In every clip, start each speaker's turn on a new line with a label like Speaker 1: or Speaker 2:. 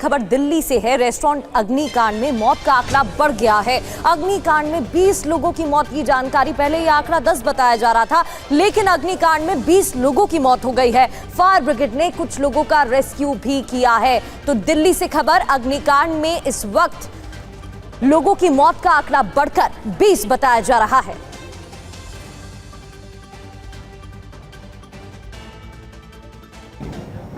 Speaker 1: खबर दिल्ली से है। रेस्टोरेंट अग्निकांड में मौत का आंकड़ा बढ़ गया है। अग्निकांड में 20 लोगों की मौत की जानकारी, पहले यह आंकड़ा 10 बताया जा रहा था, लेकिन अग्निकांड में 20 लोगों की मौत हो गई है। फायर ब्रिगेड ने कुछ लोगों का रेस्क्यू भी किया है। तो दिल्ली से खबर, अग्निकांड में इस वक्त लोगों की मौत का आंकड़ा बढ़कर 20 बताया जा रहा है।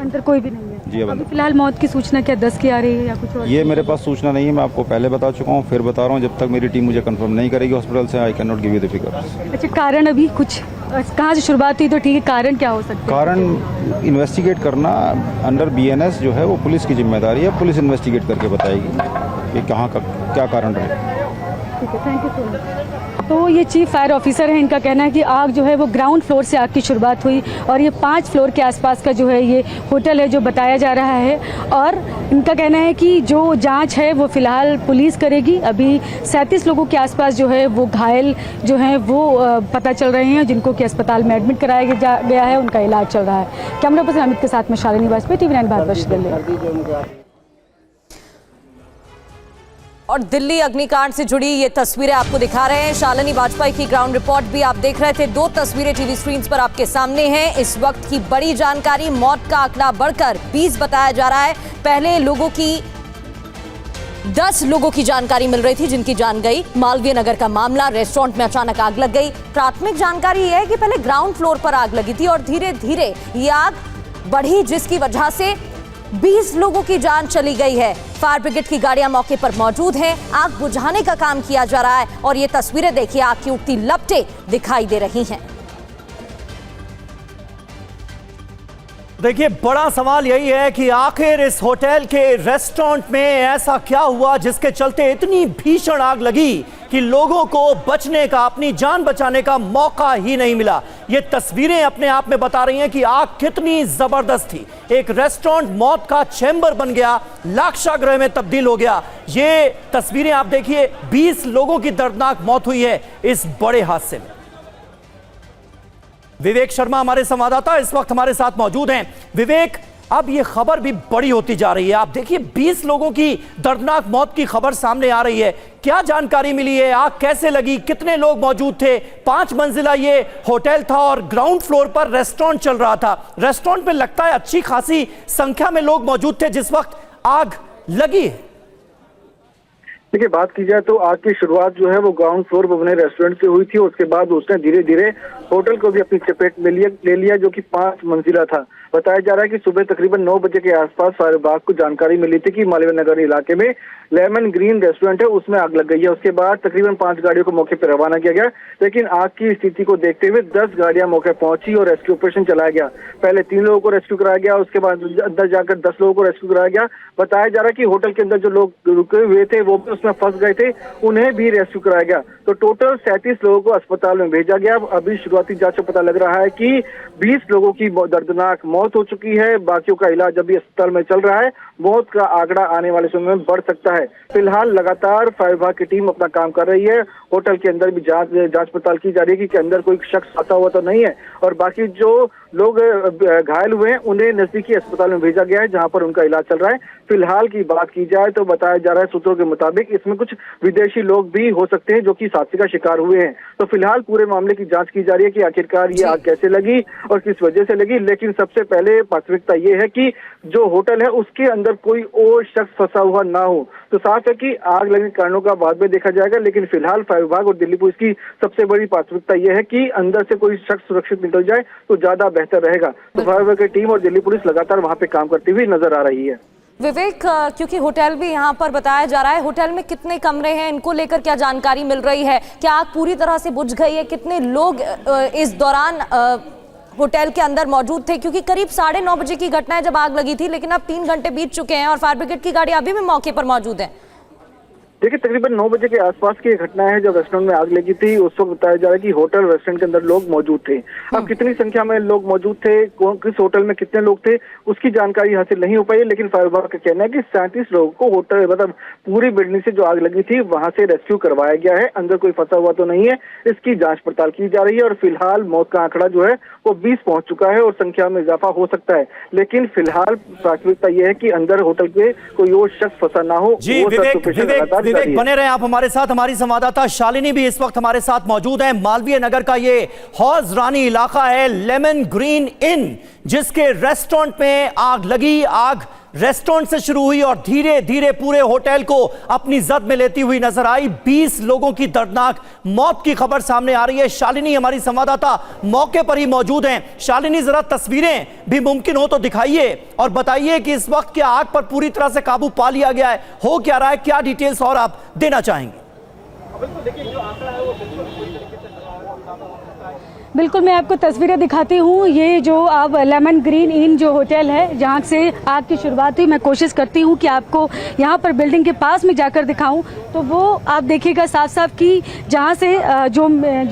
Speaker 2: अंदर कोई भी नहीं है
Speaker 3: जी।
Speaker 2: अभी फिलहाल मौत की सूचना क्या 10 की आ रही है या कुछ और?
Speaker 3: ये मेरे पास सूचना नहीं है, मैं आपको पहले बता चुका हूँ, फिर बता रहा हूँ, जब तक मेरी टीम मुझे कंफर्म नहीं करेगी हॉस्पिटल से, I can not give you the figure.
Speaker 2: अच्छा, कारण अभी कुछ कहाँ से शुरुआत हुई तो ठीक है, कारण क्या हो सकता है?
Speaker 3: कारण इन्वेस्टिगेट करना अंडर BNS जो है वो पुलिस की जिम्मेदारी है। पुलिस इन्वेस्टिगेट करके बताएगी कि कहाँ का क्या कारण रहे।
Speaker 2: ठीक है, थैंक यू सो मच। तो ये चीफ फायर ऑफिसर है, इनका कहना है कि आग जो है वो ग्राउंड फ्लोर से आग की शुरुआत हुई और ये 5 फ्लोर के आसपास का जो है ये होटल है जो बताया जा रहा है। और इनका कहना है कि जो जांच है वो फिलहाल पुलिस करेगी। अभी 37 लोगों के आसपास जो है वो घायल जो हैं वो पता चल रहे हैं, जिनको कि अस्पताल में एडमिट कराया गया है, उनका इलाज चल रहा है। कैमरा पर्सन अमित के साथ में शालिनी वाजपेयी, TV9 भारतवर्ष दिल्ली।
Speaker 1: और दिल्ली अग्निकांड से जुड़ी ये तस्वीरें आपको दिखा रहे हैं। शालिनी वाजपेयी की ग्राउंड रिपोर्ट भी आप देख रहे थे। 2 तस्वीरें टीवी स्क्रीन पर आपके सामने हैं। इस वक्त की बड़ी जानकारी, मौत का आंकड़ा बढ़कर 20 बताया जा रहा है। पहले 10 लोगों की जानकारी मिल रही थी जिनकी जान गई। मालवीय नगर का मामला, रेस्टोरेंट में अचानक आग लग गई। प्राथमिक जानकारी यह है कि पहले ग्राउंड फ्लोर पर आग लगी थी और धीरे धीरे ये आग बढ़ी, जिसकी वजह से 20 लोगों की जान चली गई है। फायर ब्रिगेड की गाड़ियां मौके पर मौजूद हैं। आग बुझाने का काम किया जा रहा है और ये तस्वीरें देखिए, आग की उठती लपटें दिखाई दे रही हैं।
Speaker 4: देखिए, बड़ा सवाल यही है कि आखिर इस होटल के रेस्टोरेंट में ऐसा क्या हुआ जिसके चलते इतनी भीषण आग लगी कि लोगों को बचने का, अपनी जान बचाने का मौका ही नहीं मिला। ये तस्वीरें अपने आप में बता रही हैं कि आग कितनी जबरदस्त थी। एक रेस्टोरेंट मौत का चैम्बर बन गया, लाक्षागृह में तब्दील हो गया। ये तस्वीरें आप देखिए, 20 लोगों की दर्दनाक मौत हुई है इस बड़े हादसे में। विवेक शर्मा हमारे संवाददाता इस वक्त हमारे साथ मौजूद हैं। विवेक, अब ये खबर भी बड़ी होती जा रही है। आप देखिए, 20 लोगों की दर्दनाक मौत की खबर सामने आ रही है। क्या जानकारी मिली है? आग कैसे लगी? कितने लोग मौजूद थे? 5 मंजिला ये होटल था और ग्राउंड फ्लोर पर रेस्टोरेंट चल रहा था। रेस्टोरेंट में लगता है अच्छी खासी संख्या में लोग मौजूद थे जिस वक्त आग लगी है।
Speaker 5: देखिए, बात की जाए तो आग की शुरुआत जो है वो ग्राउंड फ्लोर पर बने रेस्टोरेंट से हुई थी। उसके बाद उसने धीरे धीरे होटल को भी अपनी चपेट में ले लिया, जो कि 5 मंजिला था। बताया जा रहा है कि सुबह तकरीबन 9 बजे के आसपास फायर विभाग को जानकारी मिली थी कि मालवीय नगर इलाके में लेमन ग्रीन रेस्टोरेंट है, उसमें आग लग गई है। उसके बाद तकरीबन 5 गाड़ियों को मौके पर रवाना किया गया, लेकिन आग की स्थिति को देखते हुए 10 गाड़ियां मौके पहुंची और रेस्क्यू ऑपरेशन चलाया गया। पहले 3 लोगों को रेस्क्यू कराया गया, उसके बाद अंदर जाकर 10 लोगों को रेस्क्यू कराया गया। बताया जा रहा है कि होटल के अंदर जो लोग रुके हुए थे वो भी उसमें फंस गए थे, उन्हें भी रेस्क्यू कराया गया। तो टोटल 37 लोगों को अस्पताल में भेजा गया। अभी शुरुआती जांच में पता लग रहा है कि 20 लोगों की दर्दनाक मौत हो चुकी है, बाकियों का इलाज अभी अस्पताल में चल रहा है। मौत का आंकड़ा आने वाले समय में बढ़ सकता है। फिलहाल लगातार फायर विभाग की टीम अपना काम कर रही है। होटल के अंदर भी जांच पड़ताल की जा रही है कि अंदर कोई शख्स फंसा हुआ तो नहीं है, और बाकी जो लोग घायल हुए हैं उन्हें नजदीकी अस्पताल में भेजा गया है, जहां पर उनका इलाज चल रहा है। फिलहाल की बात की जाए तो बताया जा रहा है सूत्रों के मुताबिक इसमें कुछ विदेशी लोग भी हो सकते हैं जो कि हादसे का शिकार हुए हैं। तो फिलहाल पूरे मामले की जांच की जा रही है कि आखिरकार ये आग कैसे लगी और किस वजह से लगी। लेकिन सबसे पहले प्राथमिकता ये है कि जो होटल है उसके अंदर कोई और शख्स फंसा हुआ ना हो। तो साफ है कि आग लगने के कारणों का बाद में देखा जाएगा, लेकिन फिलहाल फायर विभाग और दिल्ली पुलिस की सबसे बड़ी प्राथमिकता यह है कि अंदर से कोई शख्स सुरक्षित निकल जाए तो ज्यादा बेहतर रहेगा। तो फायर विभाग की टीम और दिल्ली पुलिस लगातार वहां पे काम करती हुई नजर आ रही है।
Speaker 1: विवेक, क्योंकि होटल भी यहाँ पर बताया जा रहा है, होटल में कितने कमरे हैं, इनको लेकर क्या जानकारी मिल रही है? क्या आग पूरी तरह से बुझ गई है? कितने लोग इस दौरान होटल के अंदर मौजूद थे? क्योंकि करीब 9:30 बजे की घटना है जब आग लगी थी, लेकिन अब 3 घंटे बीत चुके हैं और फायर ब्रिगेड की गाड़ी अभी भी मौके पर मौजूद है।
Speaker 5: देखिए, तकरीबन 9 बजे के आसपास की घटना है जब रेस्टोरेंट में आग लगी थी। उस वक्त बताया जा रहा है कि होटल रेस्टोरेंट के अंदर लोग मौजूद थे। अब कितनी संख्या में लोग मौजूद थे, किस होटल में कितने लोग थे, उसकी जानकारी हासिल नहीं हो पाई। लेकिन फायर विभाग का कहना है कि 37 लोगों को होटल मतलब पूरी बिल्डिंग से जो आग लगी थी वहां से रेस्क्यू करवाया गया है। अंदर कोई फंसा हुआ तो नहीं है, इसकी जांच पड़ताल की जा रही है और फिलहाल मौत का आंकड़ा जो है वो 20 पहुंच चुका है और संख्या में इजाफा हो सकता है। लेकिन फिलहाल प्राथमिकता यह है कि अंदर होटल के कोई और शख्स फंसा ना हो।
Speaker 4: जी विवेक बने रहे आप हमारे साथ। हमारी संवाददाता शालिनी भी इस वक्त हमारे साथ मौजूद है। मालवीय नगर का ये हौज रानी इलाका है, लेमन ग्रीन इन, जिसके रेस्टोरेंट में आग लगी। आग रेस्टोरेंट से शुरू हुई और धीरे धीरे पूरे होटल को अपनी जद में लेती हुई नजर आई। 20 लोगों की दर्दनाक मौत की खबर सामने आ रही है। शालिनी हमारी संवाददाता मौके पर ही मौजूद हैं। शालिनी, जरा तस्वीरें भी मुमकिन हो तो दिखाइए और बताइए कि इस वक्त क्या आग पर पूरी तरह से काबू पा लिया गया है, हो क्या रहा है, क्या डिटेल्स और आप देना चाहेंगे?
Speaker 2: बिल्कुल, मैं आपको तस्वीरें दिखाती हूँ। ये जो आप लेमन ग्रीन इन जो होटल है जहाँ से आग की शुरुआत हुई, मैं कोशिश करती हूँ कि आपको यहाँ पर बिल्डिंग के पास में जाकर दिखाऊं, तो वो आप देखिएगा साफ साफ कि जहाँ से जो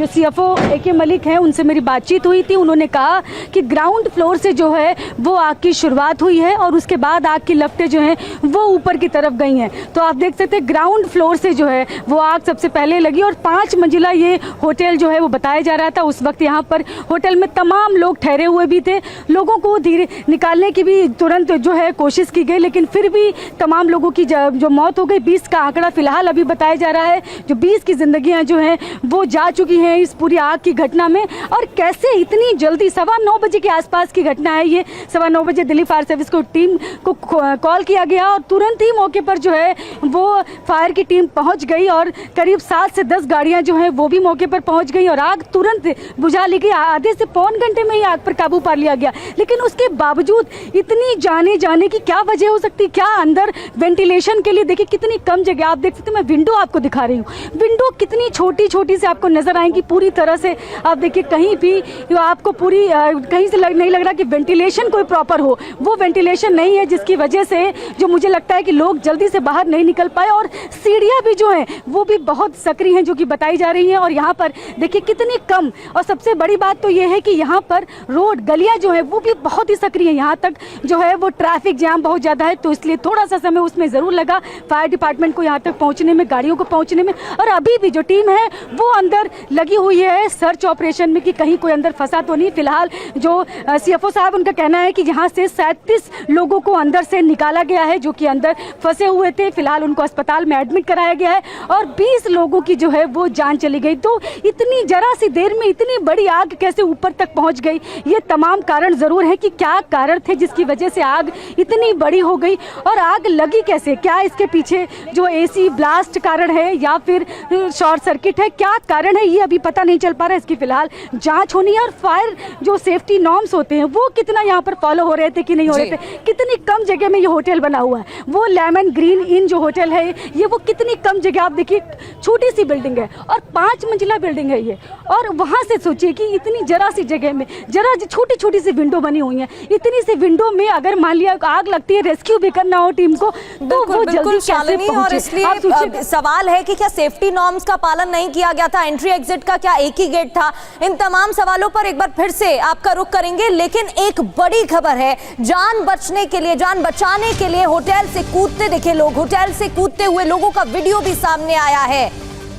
Speaker 2: CFO AK मलिक हैं उनसे मेरी बातचीत हुई थी। उन्होंने कहा कि ग्राउंड फ्लोर से जो है वो आग की शुरुआत हुई है और उसके बाद आग की लपटें जो हैं वो ऊपर की तरफ गई हैं। तो आप देख सकते हैं ग्राउंड फ्लोर से जो है वो आग सबसे पहले लगी और 5 मंजिला ये होटल जो है वो बताया जा रहा था। उस वक्त यहाँ पर होटल में तमाम लोग ठहरे हुए भी थे। लोगों को धीरे निकालने की भी तुरंत जो है कोशिश की गई, लेकिन फिर भी तमाम लोगों की जो मौत हो गई। 20 का आंकड़ा फिलहाल अभी बताया जा रहा है। जो 20 की जिंदगियां जो हैं वो जा चुकी हैं इस पूरी आग की घटना में। और कैसे इतनी जल्दी 9:15 बजे के आसपास की घटना है ये। 9:15 बजे दिल्ली फायर सर्विस को टीम को कॉल किया गया और तुरंत ही मौके पर जो है वो फायर की टीम पहुंच गई और करीब 7 से 10 गाड़ियां जो हैं वो भी मौके पर पहुंच गई और आग तुरंत बुझा ली गई। आधे से पौन घंटे में ही आग पर काबू पा लिया गया। लेकिन उसके बावजूद इतनी जाने की क्या वजह हो सकती? क्या अंदर वेंटिलेशन के लिए देखिए कितनी कम जगह। आप देख सकते हैं, मैं विंडो आपको दिखा रही हूँ। विंडो कितनी छोटी छोटी से आपको नजर आएंगी पूरी तरह से। आप देखिए कहीं भी आपको पूरी कहीं से नहीं लग रहा कि वेंटिलेशन कोई प्रॉपर हो। वो वेंटिलेशन नहीं है, जिसकी वजह से जो मुझे लगता है कि लोग जल्दी से बाहर नहीं निकल पाए। और सीढ़ियाँ भी जो हैं वो भी बहुत सक्रिय हैं जो कि बताई जा रही हैं। और यहाँ पर देखिए कितनी कम, और सबसे बड़ी बात तो ये है कि यहाँ पर रोड गलियाँ जो है वो भी बहुत ही सक्रिय है। यहाँ तक जो है वो ट्रैफिक जाम बहुत ज़्यादा है, तो इसलिए थोड़ा सा समय उसमें ज़रूर लगा फायर डिपार्टमेंट को यहाँ तक पहुँचने में, गाड़ियों को पहुँचने में। और अभी भी जो टीम है वो अंदर लगी हुई है सर्च ऑपरेशन में कि कहीं कोई अंदर फंसा तो नहीं। फिलहाल जो CFO साहब, उनका कहना है कि यहाँ से 37 लोगों को अंदर से निकाला गया है जो कि अंदर फंसे हुए थे। फिलहाल उनको अस्पताल में एडमिट कराया गया है और 20 लोगों की जो है वो जान चली गई। तो इतनी जरा सी देर में इतनी बड़ी आग कैसे ऊपर तक पहुंच गई, ये तमाम कारण जरूर है कि क्या कारण थे जिसकी वजह से आग इतनी बड़ी हो गई और आग लगी कैसे। क्या इसके पीछे जो AC ब्लास्ट कारण है या फिर शॉर्ट सर्किट है, क्या कारण है ये अभी पता नहीं चल पा रहा है। इसकी फिलहाल जांच होनी है। और फायर जो सेफ्टी नॉर्म्स होते हैं वो कितना यहाँ पर फॉलो हो रहे थे कि नहीं हो रहे थे। कितनी कम जगह में ये होटल बना हुआ है। वो लेमन ग्रीन इन जो होटल है ये वो कितनी कम जगह, आप देखिए छोटी सी बिल्डिंग है और 5 मंजिला बिल्डिंग है ये। और वहाँ से सोचिए कि इतनी जरा सी जगह में जरा छोटी छोटी सी विंडो बनी हुई है। इतनी सी विंडो में अगर मान लिया आग लगती है, रेस्क्यू भी करना हो टीम को, तो वो जल्दी कैसे पहुंचे।
Speaker 1: और इसलिए सवाल है कि क्या सेफ्टी नॉर्म्स का पालन नहीं किया गया था, एंट्री एग्जिट का क्या एक ही गेट था। इन तमाम सवालों पर एक बार फिर से आपका रुख करेंगे। लेकिन एक बड़ी खबर है, जान बचने के लिए, जान बचाने के लिए होटल से कूदते दिखे लोग। होटल से कूदते हुए लोगों का वीडियो भी सामने आया है।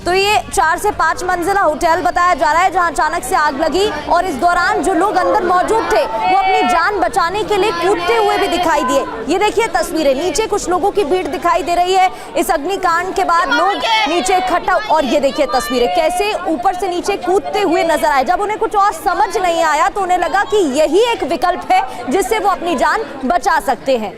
Speaker 1: तो ये 4 से 5 मंजिला होटल बताया जा रहा है जहां अचानक से आग लगी और इस दौरान जो लोग अंदर मौजूद थे वो अपनी जान बचाने के लिए कूदते हुए भी दिखाई दिए। ये देखिए तस्वीरें, नीचे कुछ लोगों की भीड़ दिखाई दे रही है। इस अग्निकांड के बाद लोग नीचे इकट्ठा, और ये देखिए तस्वीरें कैसे ऊपर से नीचे कूदते हुए नजर आए। जब उन्हें कुछ और समझ नहीं आया तो उन्हें लगा कि यही एक विकल्प है जिससे वो अपनी जान बचा सकते हैं।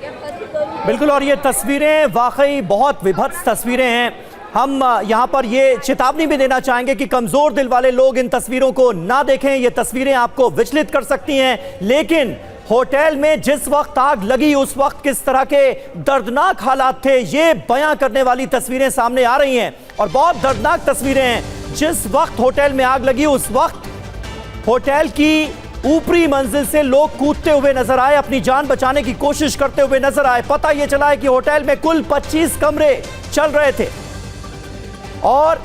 Speaker 4: बिल्कुल, और ये तस्वीरें वाकई बहुत विभत्स तस्वीरें हैं। हम यहाँ पर ये चेतावनी भी देना चाहेंगे कि कमजोर दिल वाले लोग इन तस्वीरों को ना देखें। ये तस्वीरें आपको विचलित कर सकती हैं। लेकिन होटल में जिस वक्त आग लगी उस वक्त किस तरह के दर्दनाक हालात थे, ये बयां करने वाली तस्वीरें सामने आ रही हैं। और बहुत दर्दनाक तस्वीरें हैं। जिस वक्त होटल में आग लगी उस वक्त होटल की ऊपरी मंजिल से लोग कूदते हुए नजर आए, अपनी जान बचाने की कोशिश करते हुए नजर आए। पता यह चला है कि होटल में कुल 25 कमरे चल रहे थे और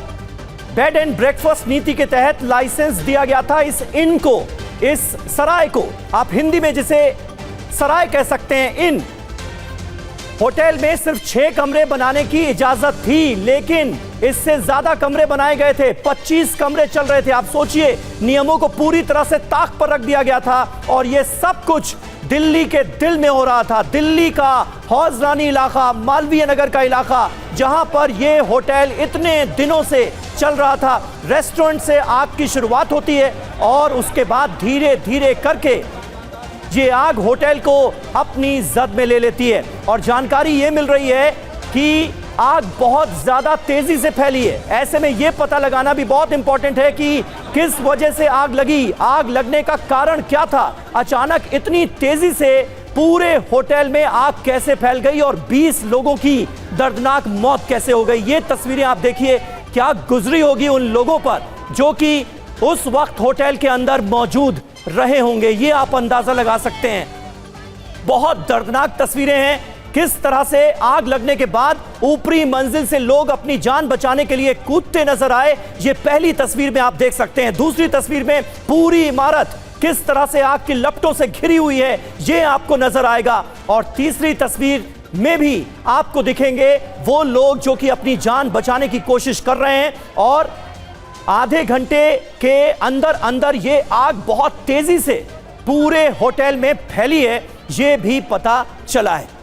Speaker 4: बेड एंड ब्रेकफास्ट नीति के तहत लाइसेंस दिया गया था इस इन को, इस सराय को, आप हिंदी में जिसे सराय कह सकते हैं। इन होटल में सिर्फ 6 कमरे बनाने की इजाजत थी, लेकिन इससे ज्यादा कमरे बनाए गए थे, 25 कमरे चल रहे थे। आप सोचिए, नियमों को पूरी तरह से ताक पर रख दिया गया था और यह सब कुछ दिल्ली के दिल में हो रहा था। दिल्ली का हौज रानी इलाका, मालवीय नगर का इलाका, जहां पर यह होटल इतने दिनों से चल रहा था। रेस्टोरेंट से आग की शुरुआत होती है और उसके बाद धीरे धीरे करके ये आग होटल को अपनी जद में ले लेती है और जानकारी ये मिल रही है कि आग बहुत ज्यादा तेजी से फैली है। ऐसे में यह पता लगाना भी बहुत इंपॉर्टेंट है कि किस वजह से आग लगी, आग लगने का कारण क्या था, अचानक इतनी तेजी से पूरे होटल में आग कैसे फैल गई और 20 लोगों की दर्दनाक मौत कैसे हो गई। ये तस्वीरें आप देखिए, क्या गुजरी होगी उन लोगों पर जो कि उस वक्त होटल के अंदर मौजूद रहे होंगे, ये आप अंदाजा लगा सकते हैं। बहुत दर्दनाक तस्वीरें हैं, किस तरह से आग लगने के बाद ऊपरी मंजिल से लोग अपनी जान बचाने के लिए कूदते नजर आए। ये पहली तस्वीर में आप देख सकते हैं। दूसरी तस्वीर में पूरी इमारत किस तरह से आग की लपटों से घिरी हुई है, ये आपको नजर आएगा। और तीसरी तस्वीर में भी आपको दिखेंगे वो लोग जो कि अपनी जान बचाने की कोशिश कर रहे हैं और आधे घंटे के अंदर अंदर ये आग बहुत तेजी से पूरे होटल में फैली है, ये भी पता चला है।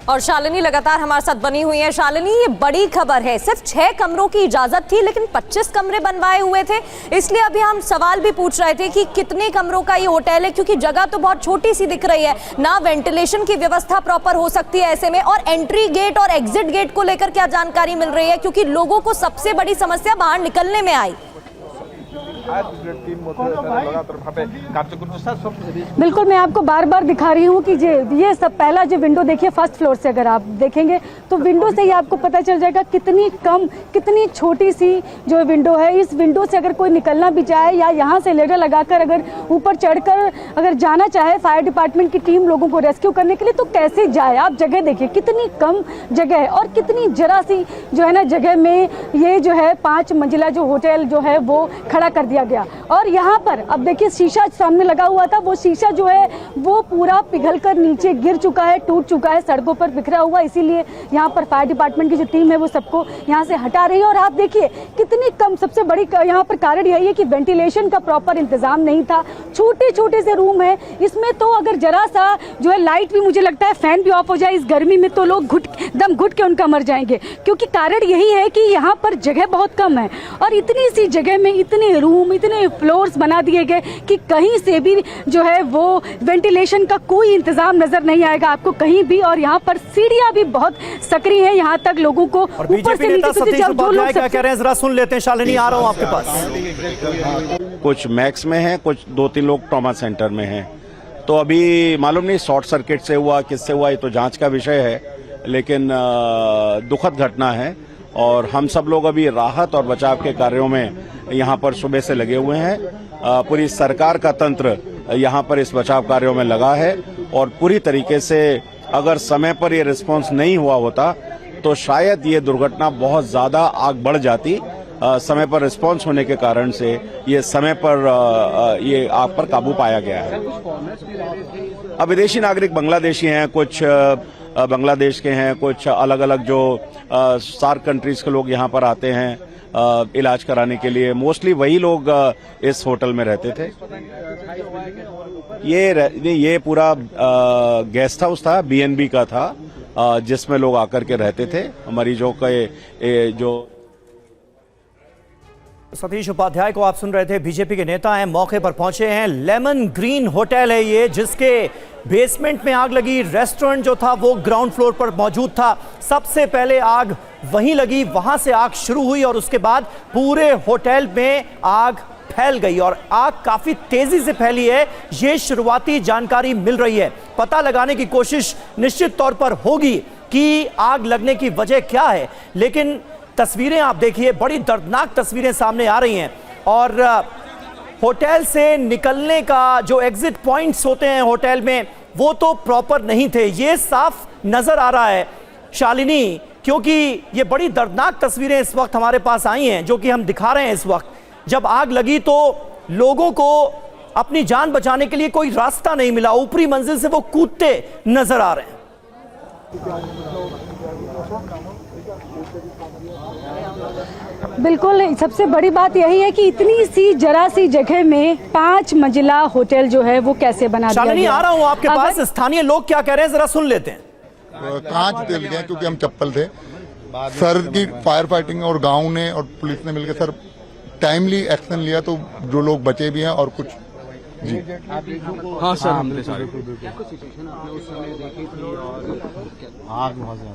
Speaker 1: और शालिनी लगातार हमारे साथ बनी हुई है। शालिनी, ये बड़ी खबर है, सिर्फ 6 कमरों की इजाजत थी लेकिन 25 कमरे बनवाए हुए थे, इसलिए अभी हम सवाल भी पूछ रहे थे कि कितने कमरों का ये होटल है, क्योंकि जगह तो बहुत छोटी सी दिख रही है, ना वेंटिलेशन की व्यवस्था प्रॉपर हो सकती है ऐसे में। और एंट्री गेट और एग्जिट गेट को लेकर क्या जानकारी मिल रही है, क्योंकि लोगों को सबसे बड़ी समस्या बाहर निकलने में आई।
Speaker 2: बिल्कुल, मैं आपको बार बार दिखा रही हूँ कि ये सब पहला जो विंडो देखिए फर्स्ट फ्लोर से अगर आप देखेंगे तो विंडो से ही आपको पता चल जाएगा कितनी छोटी सी जो विंडो है। इस विंडो से अगर कोई निकलना भी चाहे या यहाँ से लेडर लगाकर अगर ऊपर चढ़कर अगर जाना चाहे फायर डिपार्टमेंट की टीम लोगों को रेस्क्यू करने के लिए, तो कैसे जाए। आप जगह देखिए, कितनी कम जगह है और कितनी जरा सी जो है ना जगह में ये जो है 5 मंजिला जो होटल जो है वो खड़ा कर दिया गया। और यहाँ पर अब देखिए शीशा सामने लगा हुआ था, वो शीशा जो है वो पूरा पिघलकर नीचे गिर चुका है, टूट चुका है, सड़कों पर बिखरा हुआ। इसीलिए यहाँ पर फायर डिपार्टमेंट की जो टीम है वो सबको यहाँ से हटा रही है। और आप देखिए कितनी कम, सबसे बड़ी यहाँ पर कारण यही है कि वेंटिलेशन का प्रॉपर इंतजाम नहीं था। छोटे छोटे से रूम है, इसमें तो अगर जरा सा जो है लाइट भी, मुझे लगता है फैन भी ऑफ हो जाए इस गर्मी में तो लोग दम घुट के उनका मर जाएंगे, क्योंकि कारण यही है कि यहाँ पर जगह बहुत कम है और इतनी सी जगह में इतने रूम, इतने फ्लोर्स बना दिए गए कि कहीं से भी जो है वो वेंटिलेशन का कोई इंतजाम नजर नहीं आएगा आपको कहीं भी। और यहाँ पर सीढ़ियां भी बहुत सक्रिय है, यहाँ तक लोगों को ऊपर से नीचे जो लोग
Speaker 4: क्या कह रहे हैं जरा सुन लेते हैं। शालिनी, आ रहा हूं आपके पास।
Speaker 3: कुछ मैक्स में है, कुछ 2-3 लोग ट्रॉमा सेंटर में हैं। तो अभी मालूम नहीं शॉर्ट सर्किट से हुआ, किससे हुआ, ये तो जांच का विषय है, लेकिन दुखद घटना है। और हम सब लोग अभी राहत और बचाव के कार्यों में यहाँ पर सुबह से लगे हुए हैं। पूरी सरकार का तंत्र यहाँ पर इस बचाव कार्यों में लगा है और पूरी तरीके से अगर समय पर ये रिस्पांस नहीं हुआ होता तो शायद ये दुर्घटना बहुत ज्यादा आग बढ़ जाती। समय पर रिस्पांस होने के कारण से ये समय पर ये आग पर काबू पाया गया है। अब विदेशी नागरिक बांग्लादेशी हैं, कुछ बांग्लादेश के हैं, कुछ अलग अलग जो सार्क कंट्रीज के लोग यहाँ पर आते हैं इलाज कराने के लिए। मोस्टली वही लोग इस होटल में रहते थे। ये पूरा गेस्ट हाउस था, बीएनबी का था, जिसमें लोग आकर के रहते थे। मरीजों के जो
Speaker 4: सतीश उपाध्याय को आप सुन रहे थे, बीजेपी के नेता हैं, मौके पर पहुंचे हैं। लेमन ग्रीन होटल है ये, जिसके बेसमेंट में आग लगी। रेस्टोरेंट जो था वो ग्राउंड फ्लोर पर मौजूद था। सबसे पहले आग वहीं लगी, वहां से आग शुरू हुई और उसके बाद पूरे होटल में आग फैल गई और आग काफी तेजी से फैली है। ये शुरुआती जानकारी मिल रही है। पता लगाने की कोशिश निश्चित तौर पर होगी कि आग लगने की वजह क्या है, लेकिन तस्वीरें आप देखिए, बड़ी दर्दनाक तस्वीरें सामने आ रही हैं। और होटल से निकलने का जो एग्जिट पॉइंट्स होते हैं होटल में, वो तो प्रॉपर नहीं थे, ये साफ नजर आ रहा है शालिनी, क्योंकि ये बड़ी दर्दनाक तस्वीरें इस वक्त हमारे पास आई हैं जो कि हम दिखा रहे हैं। इस वक्त जब आग लगी तो लोगों को अपनी जान बचाने के लिए कोई रास्ता नहीं मिला, ऊपरी मंजिल से वो कूदते नजर आ रहे हैं।
Speaker 2: बिल्कुल, सबसे बड़ी बात यही है कि इतनी सी जरा सी जगह में 5 मंजिला होटल जो है वो कैसे बना दिया
Speaker 4: शालिनी,
Speaker 2: गया।
Speaker 4: आ रहा हूं आपके पास। स्थानीय लोग क्या कह रहे हैं जरा सुन लेते हैं।
Speaker 6: कांच जल गए क्योंकि हम चप्पल थे। सर की फायर फाइटिंग और गांव ने और पुलिस ने मिलकर सर टाइमली एक्शन लिया, तो जो लोग बचे भी हैं और कुछ जी।
Speaker 7: हाँ सर, हमने सारे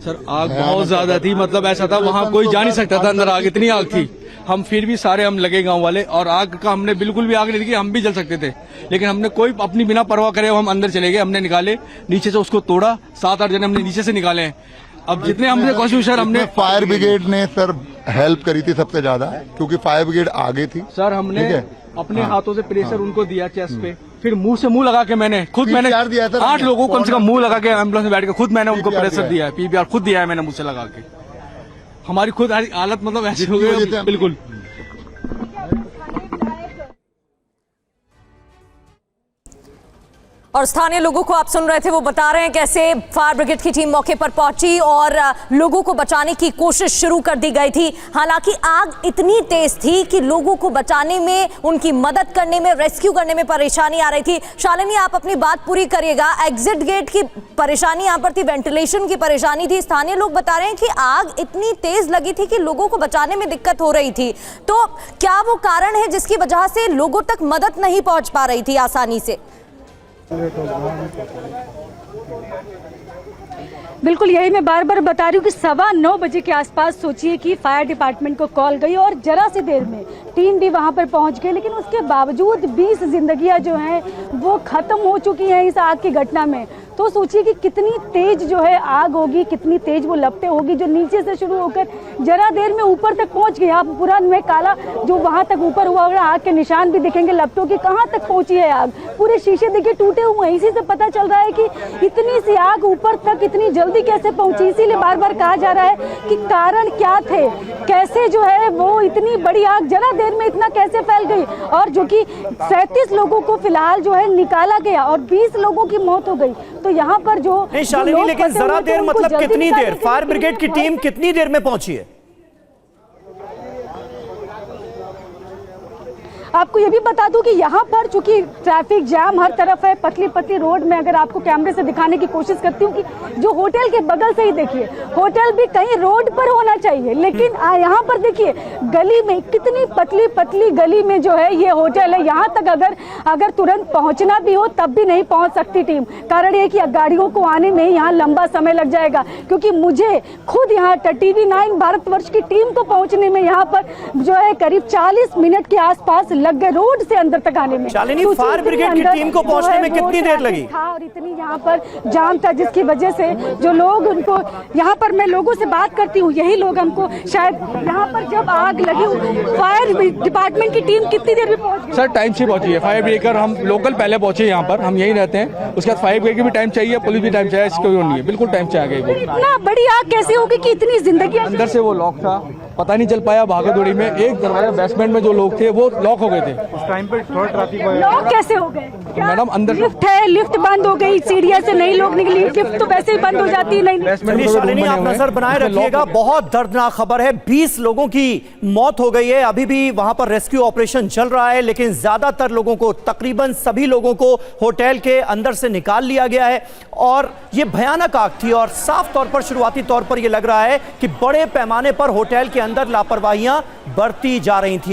Speaker 7: सर आग बहुत ज्यादा थी, मतलब ऐसा था वहाँ कोई जा नहीं सकता था अंदर, आग इतनी आग थी। हम फिर भी सारे हम लगे गांव वाले, और आग का हमने बिल्कुल भी आग नहीं देखी, हम भी जल सकते थे, लेकिन हमने कोई अपनी बिना परवाह करे हम अंदर चले गए। हमने निकाले नीचे से, उसको तोड़ा, 7-8 जने हमने नीचे से निकाले हैं। अब जितने हमने कोशिश सर हमने
Speaker 6: फायर ब्रिगेड ने सर हेल्प करी थी सबसे ज्यादा, क्योंकि फायर ब्रिगेड आगे थी
Speaker 7: सर। हमने अपने हाथों से प्रेशर उनको दिया चेस्ट पे, फिर मुंह से मुंह लगा के मैंने 8 लोगों को कम से कम मुंह लगा के एम्बुलेंस में बैठ के खुद मैंने उनको प्रेशर दिया है, पीपीआर खुद दिया है मैंने मुंह से लगा के। हमारी खुद हालत मतलब ऐसी हो गई बिल्कुल।
Speaker 1: और स्थानीय लोगों को आप सुन रहे थे, वो बता रहे हैं कैसे फायर ब्रिगेड की टीम मौके पर पहुंची और लोगों को बचाने की कोशिश शुरू कर दी गई थी। हालांकि आग इतनी तेज थी कि लोगों को बचाने में, उनकी मदद करने में, रेस्क्यू करने में परेशानी आ रही थी। शालिनी, आप अपनी बात पूरी करिएगा। एग्जिट गेट की परेशानी यहाँ पर थी, वेंटिलेशन की परेशानी थी। स्थानीय लोग बता रहे हैं कि आग इतनी तेज लगी थी कि लोगों को बचाने में दिक्कत हो रही थी। तो क्या वो कारण है जिसकी वजह से लोगों तक मदद नहीं पहुंच पा रही थी आसानी से?
Speaker 2: बिल्कुल, यही मैं बार बार बता रही हूँ कि 9:15 बजे के आसपास सोचिए कि फायर डिपार्टमेंट को कॉल गई और जरा सी देर में टीम भी वहाँ पर पहुँच गई, लेकिन उसके बावजूद 20 जिंदगियाँ जो हैं वो ख़त्म हो चुकी हैं इस आग की घटना में। तो सोचिए कि कितनी तेज जो है आग होगी, कितनी तेज वो लपटें होगी जो नीचे से शुरू होकर जरा देर में ऊपर तक पहुँच गई। आप पूरा में काला जो वहाँ तक ऊपर हुआ होगा, आग के निशान भी दिखेंगे लपटों के, कहाँ तक पहुँची है आग। पूरे शीशे देखिए टूटे हुए हैं। इसी से पता चल रहा है कि इतनी सी आग ऊपर तक इतनी जल्दी कैसे पहुंची। इसीलिए बार बार कहा जा रहा है कि कारण क्या थे, कैसे जो है वो इतनी बड़ी आग जरा देर में इतना कैसे फैल गई, और जो कि 37 लोगों को फिलहाल जो है निकाला गया और 20 लोगों की मौत हो गई। तो यहाँ पर जो
Speaker 4: शालिनी, लेकिन जरा देर मतलब कितनी देर? फायर ब्रिगेड की टीम कितनी देर में पहुंची है?
Speaker 2: आपको ये भी बता दूं कि यहाँ पर चूंकि ट्रैफिक जैम हर तरफ है, पतली पतली रोड में अगर आपको कैमरे से दिखाने की कोशिश करती हूँ कि जो होटल के बगल से ही देखिए, होटल भी कहीं रोड पर होना चाहिए, लेकिन यहाँ पर देखिए गली में कितनी पतली पतली गली में जो है ये होटल है। यहाँ तक अगर तुरंत पहुँचना भी हो तब भी नहीं पहुँच सकती टीम। कारण ये कि गाड़ियों को आने में यहाँ लंबा समय लग जाएगा, क्योंकि मुझे खुद यहाँ TV9 भारतवर्ष की टीम को पहुँचने में यहाँ पर जो है करीब 40 मिनट के आसपास लग गए रोड से अंदर तक आने में।
Speaker 4: शालिनी, फायर ब्रिगेड की टीम को पहुंचने में कितनी देर लगी?
Speaker 2: और इतनी यहाँ पर जाम था जिसकी वजह से जो लोग उनको, यहाँ पर मैं लोगों से बात करती हूँ, यही लोग हमको शायद यहाँ पर जब आग लगी, फायर डिपार्टमेंट की टीम कितनी देर में पहुंच?
Speaker 7: सर टाइम से पहुंची है फायर ब्रिगेड। हम लोकल पहले पहुंचे यहाँ पर, हम यहीं रहते हैं। उसके बाद फायर ब्रिगेड की भी टाइम चाहिए, पुलिस भी टाइम चाहिए, इसको नहीं है, बिल्कुल टाइम से आ गई।
Speaker 2: इतना बड़ी आग कैसे होगी कि इतनी जिंदगी?
Speaker 7: अंदर से वो लॉक था, पता नहीं चल पाया, भागा दौड़ी में एक दरवाजा बेसमेंट में जो लोग थे वो लॉक हो गए थे। उस टाइम पे थोड़ा ट्रैफिक
Speaker 2: लॉक कैसे हो गए?
Speaker 7: मैडम अंदर
Speaker 2: लिफ्ट है, लिफ्ट बंद हो गई, सीढ़ियां से नहीं लोग निकली, लिफ्ट तो वैसे ही बंद हो जाती है। नहीं
Speaker 4: शालिनी, आप नजर बनाए रखिएगा। बहुत दर्दनाक खबर है, 20 लोगों की मौत हो गई है। अभी भी वहां पर रेस्क्यू ऑपरेशन चल रहा है, लेकिन ज्यादातर लोगों को, तकरीबन सभी लोगों को होटल के अंदर से निकाल लिया गया है। और ये भयानक आग थी और साफ तौर पर, शुरुआती तौर पर यह लग रहा है कि बड़े पैमाने पर होटल के अंदर लापरवाहियां बरती जा रही थी।